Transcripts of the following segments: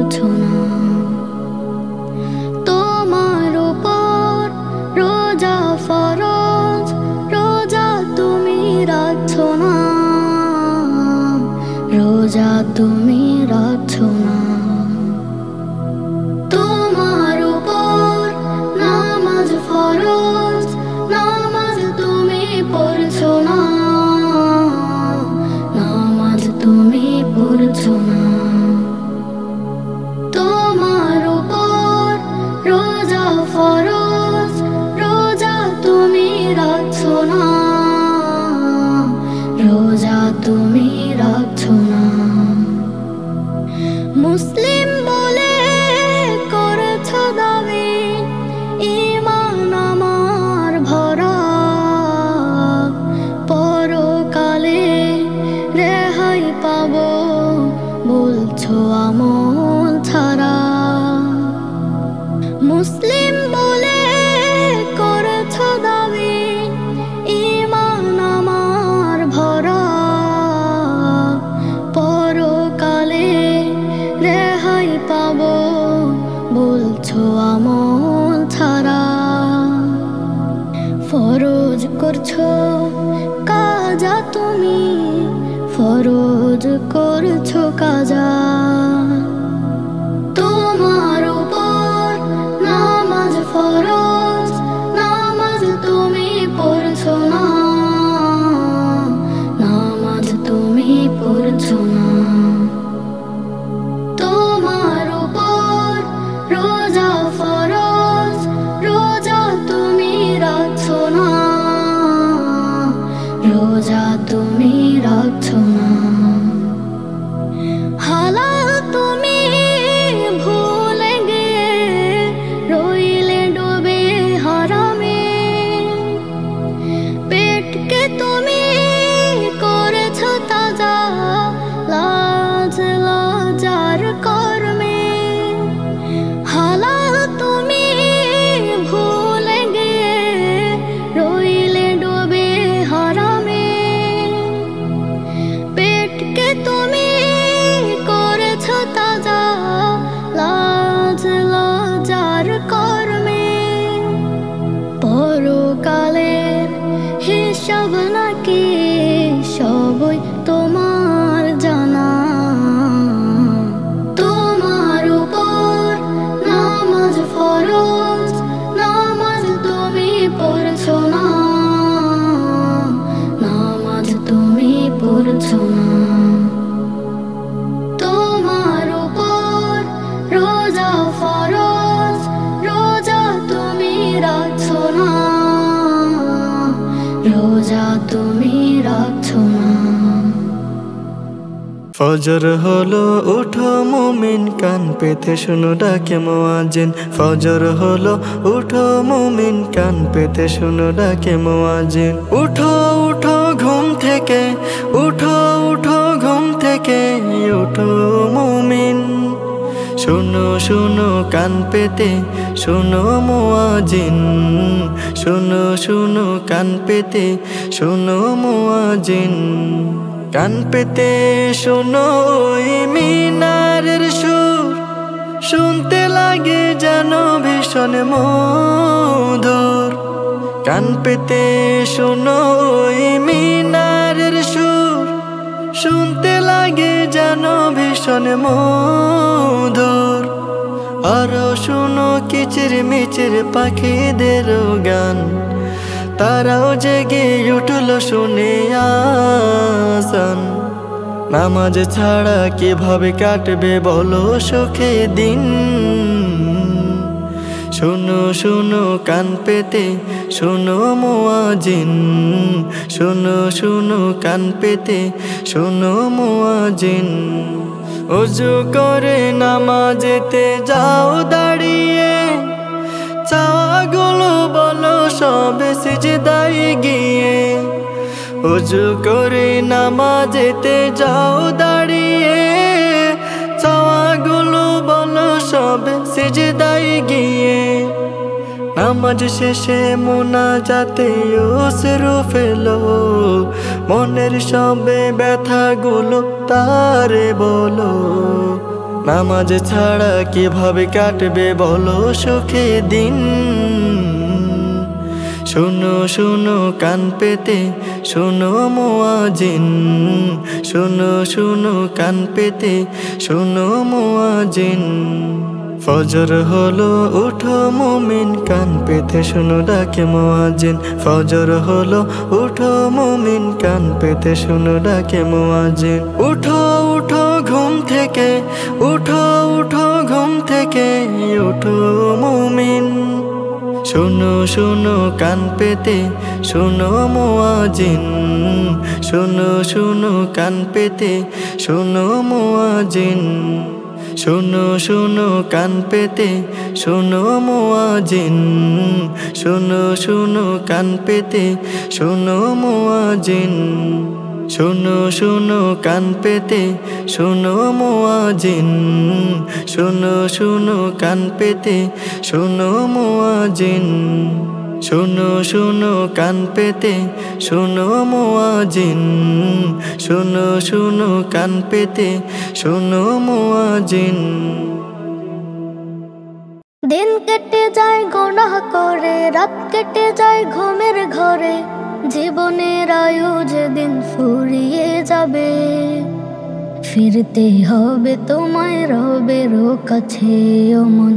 পড়ছো না। তোমার উপর রোজা ফরজ, রোজা তুমি রাখছো না, রোজা তুমি রাখছো না। তোমার উপর নামাজ ফরজ, নামাজ তুমি পড়ছো না, নামাজ তুমি পড়ছো না। তোমার উপর রোজা ফরজ, রোজা তুমি রাখছো না, রোজা তুমি রাখছো না। মুসলিম বলে করেছো দাবি, ঈমান আমার ভরা, পরকালে রেহাই পাবো বলছো আমল ছাড়া। মুসলিম বলে করেছো দাবি, ঈমান আমার ভরা, পরকালে রেহাই পাবো বলছো আমল ছাড়া। ফরজ করছো কাজা তুমি, ফরজ করছো কাজা। তোমার উপর নামাজ ফরজ, নামাজ তুমি পড়ছো না, নামাজ তুমি পড়ছো না। তোমার উপর রোজা ফরজ, রোজা তুমি রাখছো না, রোজা তুমি রাখছো না। হালাল তুমি ভুলে গিয়ে রইলে ডুবে হারামে, পেটকে তুমি করেছো তাজা লাজ লজ্জার কর্মে। হালাল তুমি ভুলে গিয়ে রইলে ডুবে হারামে, পেটকে তুমি করেছো তাজা লাজ লজ্জার কর্মে। পরকালের হিসাব নাকি সবই তোমার জানা। তোমার উপর নামাজ ফরজ, নামাজ তুমি পড়ছো না, নামাজ তুমি পড়ছো না। তোমার উপর রোজা ফরজ, রোজা তুমি রাখছো না, রোজা তুমি রাখছো না। ফজর হলো উঠো মুমিন, কান পেতে শুনো ডাকে মুয়াজ্জিন। ফজর হলো উঠো মুমিন, কান পেতে শুনো ডাকে মুয়াজ্জিন। উঠো উঠো ঘুম থেকে, উঠো উঠো ঘুম থেকে, উঠো মুমিন। শুনো শুনো কান পেতে শুনো মুয়াজ্জিন, শুনো শুনো কান পেতে শুনো মুয়াজ্জিন। কান পেতে শোনো ওই মিনারের সুর, শুনতে লাগে যেন ভীষণ মধুর। কান পেতে শোনো ওই মিনারের সুর, শুনতে লাগে যেন ভীষণ মধুর। আরো শোনো কিচির মিচির পাখিদের গান, তারাও জেগে উঠল শুনে আজান। নামাজ ছাড়া কিভাবে কাটবে বলো সুখে দিন। শুনো শুনো কান পেতে শুনো মুয়াজ্জিন, শুনো শুনো কান পেতে শুনো মুয়াজ্জিন। ওযু করে নামাজেতে যাও দাঁড়িয়ে, চাওয়াগুলো বলো সব সিজদায় গিয়ে। ওযু করে নামাজেতে যাও দাঁড়িয়ে, চাওয়াগুলো বলো সব সিজদায় গিয়ে। নামাজ শেষে মোনাজাতে অশ্রু ফেলো, মনের সবে ব্যথাগুলো তারে বলো। নামাজ ছাড়া কিভাবে কাটবে বলো সুখে দিন। শোনো শোনো কান পেতে শোনো মুয়াজ্জিন, শোনো শোনো কান পেতে শোনো মুয়াজ্জিন। ফজর হলো উঠো মুমিন, কান পেতে শোনো ডাকে মুয়াজ্জিন। ফজর হলো উঠো মুমিন, কান পেতে শোনো ডাকে মুয়াজ্জিন। উঠো উঠো ঘুম থেকে, উঠো উঠো ঘুম থেকে, উঠো মুমিন। শোনো শোনো কান পেতে শোনো মুয়াজ্জিন, শোনো শোনো কান পেতে শোনো মুয়াজ্জিন। শোনো শোনো কান পেতে শোনো মুয়াজ্জিন, শোনো শোনো কান পেতে শোনো মুয়াজ্জিন। শোনো শোনো কান পেতে শোনো মুয়াজ্জিন, শোনো শোনো কান পেতে শোনো মুয়াজ্জিন। শোনো শোনো কান পেতে শোনো মুয়াজ্জিন, শোনো শোনো কান পেতে শোনো মুয়াজ্জিন। দিন কেটে যায় গুনাহ করে, রাত কেটে যায় ঘুমের ঘরে, জীবনের আয়ু যেদিন ফুরিয়ে যাবে। ফিরতে হবে তোমায় রবের কাছে ও মন,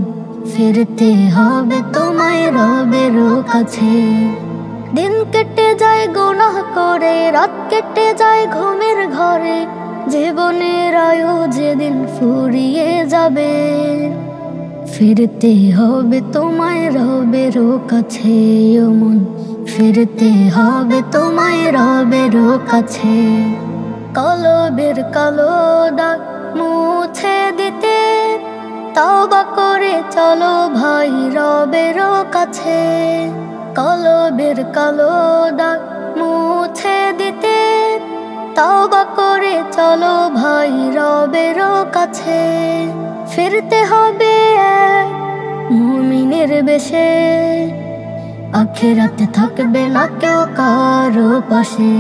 ফিরতে হবে তোমায় রবের কাছে। দিন কেটে যায় গুনাহ করে, রাত কেটে যায় ঘুমের ঘরে, জীবনের আয়ু যেদিন ফুরিয়ে যাবে। ফিরতে হবে তোমায় রবের কাছে ও মন, ফিরতে হবে তোমায় রবের কাছে। কলবের কালো দাগ মুছে দিতে তওবা করে চলো ভাই রবের কাছে। কলবের কালো দাগ মুছে দিতে তওবা করে চলো ভাই রবের কাছে। ফিরতে হবে এক মুমিনের বেশে, আখিরাতে থাকবে না কেউ কারো পাশে।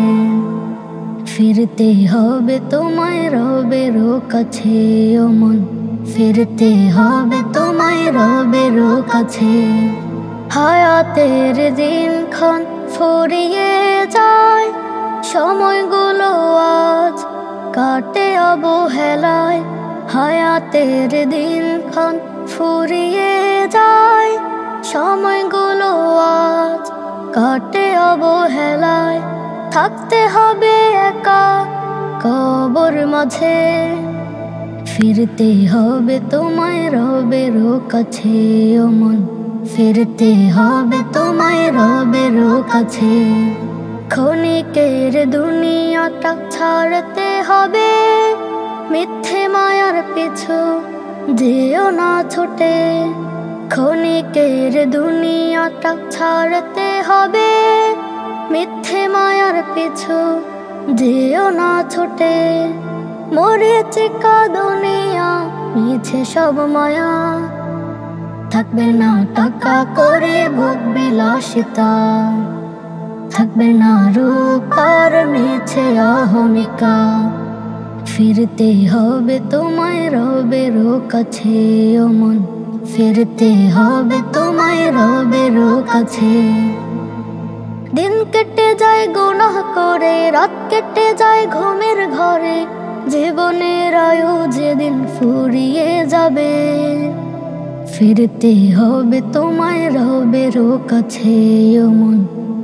ফিরতে হবে তোমায় রবের কাছে ও মন, ফিরতে হবে তোমায় রবের কাছে। হায়াতের দিনক্ষণ ফুরিয়ে যায়, সময়গুলো আজ কাটে অবহেলায়। হায়াতের দিনক্ষণ ফুরিয়ে যায়, সময়গুলো আজ কাটে অবহেলায়। থাকতে হবে একা কবর মাঝে, ফিরতে হবে তোমায় রবের কাছে ও মন, ফিরতে হবে তোমায় রবের কাছে। ক্ষণিকের দুনিয়াটা ছাড়তে হবে, মিথ্যে মায়ার পিছু যেও না ছুটে। ক্ষণিকের দুনিয়াটা ছাড়তে হবে, মিথ্যে মায়ার পিছু যেও না ছুটে। মরীচিকা দুনিয়া মিছে সব মায়া, থাকবে না টাকা করে ভোগ বিলাসিতা, থাকবে না রূপ আর মিছে অহমিকা। ফিরতে হবে তোমায় রবের কাছে ও মন, ফিরতে হবে তোমায় রবের কাছে। দিন কেটে যায় গুনাহ করে, রাত কেটে যায় ঘুমের ঘরে, জীবনের আয়ু যেদিন ফুরিয়ে যাবে। ফিরতে হবে তোমায় রবের কাছে ও মন,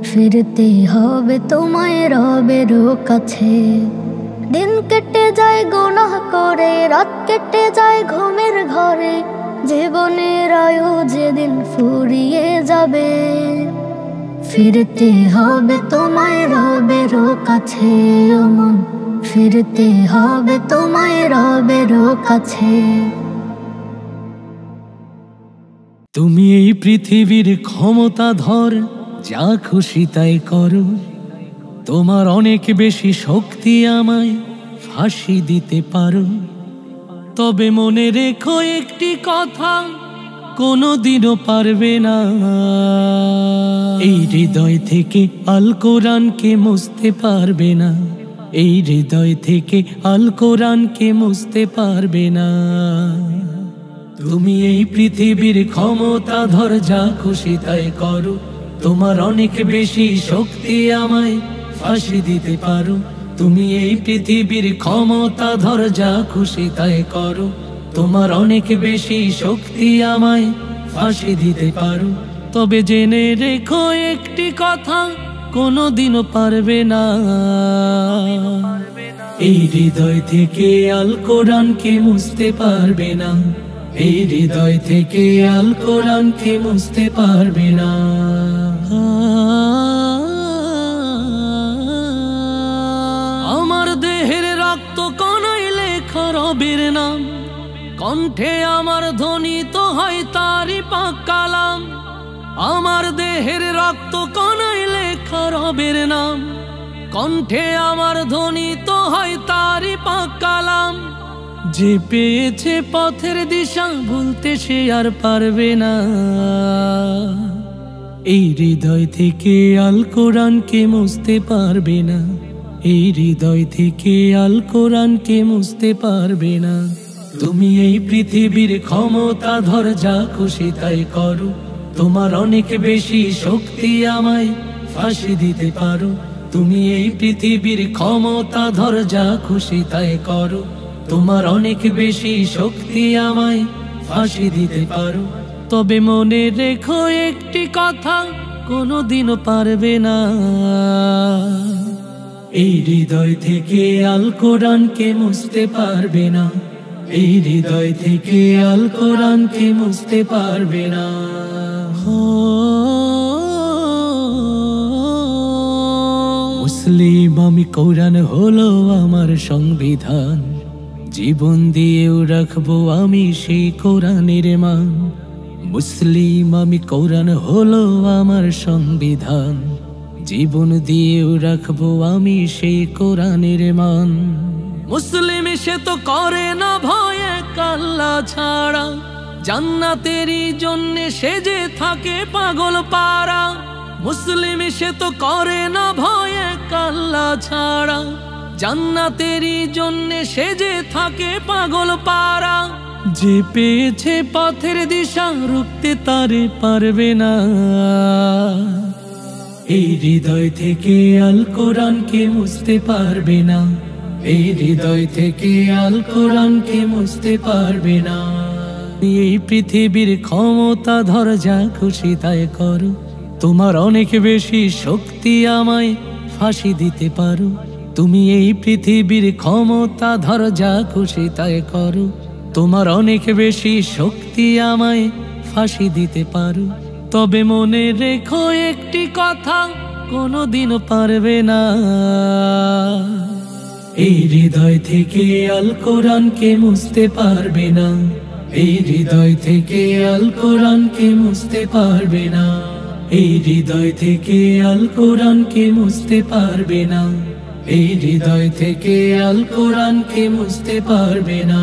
ফিরতে হবে তোমায় রবের কাছে। দিন কেটে যায় গুনাহ করে, রাত কেটে যায় ঘুমের ঘরে, জীবনের আয়ু যেদিন ফুরিয়ে যাবে। ফিরতে হবে তোমায় রবের কাছে ও মন, ফিরতে হবে তোমায় রবের কাছে। তুমি এই পৃথিবীর ক্ষমতাধর, যা খুশি তাই করো। তোমার অনেক বেশি শক্তি, আমায় ফাঁসি দিতে পারো। তবে মনে রেখো একটি কথা, কোনোদিনও পারবে না এই হৃদয় থেকে আল কোরআনকে মুছতে পারবে না, এই হৃদয় থেকে আল কোরআনকে মুছতে পারবে না। তুমি এই পৃথিবীর ক্ষমতাধর, যা খুশি তাই করো, তোমার অনেক বেশি শক্তি, আমায় ফাঁসি দিতে পারো। তুমি এই পৃথিবীর ক্ষমতাধর, যা খুশি তাই করো, তোমার অনেক বেশি শক্তি, আমায় ফাঁসি দিতে পারো। তবে জেনে রেখো একটি কথা, কোনোদিনও পারবে না এই হৃদয় থেকে আল কোরআনকে মুছতে পারবে না। এই হৃদয় থেকে আল কোরআনকে মুছতে পারবে না। আমার দেহের রক্ত কণায় লেখা রবের নাম, কণ্ঠে আমার ধ্বনিত হয় তারই পাক কালাম। আমার দেহের রক্ত কণায় লেখা রবের নাম, কণ্ঠে আমার ধ্বনিত হয় তারই পাক কালাম। যে পেয়েছে পথের দিশা, ভুলতে সে আর পারবে না। এই হৃদয় থেকে আল কোরআনকে মুছতে পারবে না। এই হৃদয় থেকে আল কোরআনকে মুছতে পারবে না। তুমি এই পৃথিবীর ক্ষমতাধর, যা খুশি তাই করো, তোমার অনেক বেশি শক্তি, আমায় ফাঁসি দিতে পারো। তুমি এই পৃথিবীর ক্ষমতাধর, যা খুশি তাই করো, তোমার অনেক বেশি শক্তি, আমায় ফাঁসি দিতে পারো। তবে মনে রেখো একটি কথা, কোনোদিনও পারবে না এই হৃদয় থেকে আল কোরআনকে মুছতে পারবে না। এই হৃদয় থেকে আল কোরআনকে মুছতে পারবে না। মুসলিম আমি, কোরআন হলো আমার সংবিধান, জীবন দিয়েও রাখবো আমি সেই কোরআনের মান। মুসলিম আমি, কোরআন হলো আমার সংবিধান, জীবন দিয়েও রাখবো আমি সেই কোরআনের মান। মুসলিম সে তো করে না ভয় আল্লাহ ছাড়া, জান্নাতেরই জন্যে সেজে থাকে পাগল পারা। মুসলিম সে তো করে না ভয় আল্লাহ ছাড়া, জান্নাতেরই জন্যে সেজে থাকে পাগল পারা। যে পেয়েছে পথের দিশা, রুখতে তারে পারবে না। এই হৃদয় থেকে আল কোরআনকে মুছতে পারবে না। এই হৃদয় থেকে আল কোরআনকে মুছতে পারবে না। এই পৃথিবীর ক্ষমতাধর, যা খুশি তাই করো, তোমার অনেক বেশি শক্তি, আমায় ফাঁসি দিতে পারো। তুমি এই পৃথিবীর ক্ষমতাধর, যা খুশি তাই করো, তোমার অনেক বেশি শক্তি, আমায় ফাঁসি দিতে পারো। তবে মনে রেখো একটি কথা, কোনোদিনও পারবে না এই হৃদয় থেকে আল কোরআনকে মুছতে পারবে না। এই হৃদয় থেকে আল কোরআনকে মুছতে পারবে না। এই হৃদয় থেকে আল কোরআনকে মুছতে পারবে না। এই হৃদয় থেকে আল কোরআনকে মুছতে পারবে না।